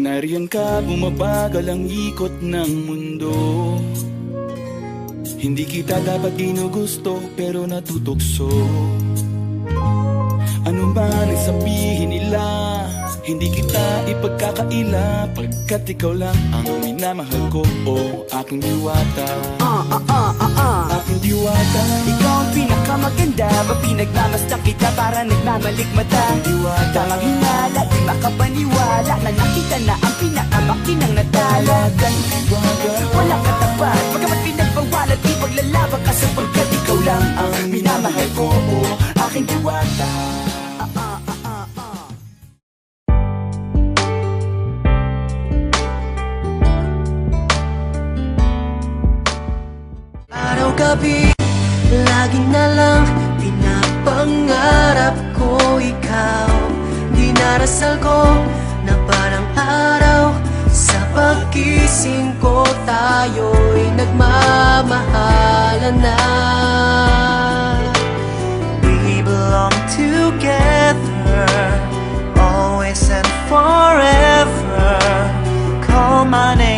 Nariyan ka, bumabagal ang ikot ng mundo. Hindi kita dapat ginugusto, pero natutukso. Ano man ang sabihin nila, hindi kita ipagkakaila, pagkat ikaw lang ang minamahal ko, o aking diwata. Aking diwata. Ikaw ang pinakamaganda, pag pinagmamasdan kita para nagmamalikmata. Aking diwata. Tamang hinala, di makapaniwala na nakita na ang pinakamakinang natala. Diwata. Walang katapat, pagkamat pinagbawalan, di paglalaban ka sapagkat ikaw lang ang minamahal ko, o aking diwata. Araw-gabi, lagi na lang pinapangarap ko ikaw. Dinarasal ko na parang araw, sa pagkising ko tayo'y nagmamahalan na. We belong together, always and forever. Call my name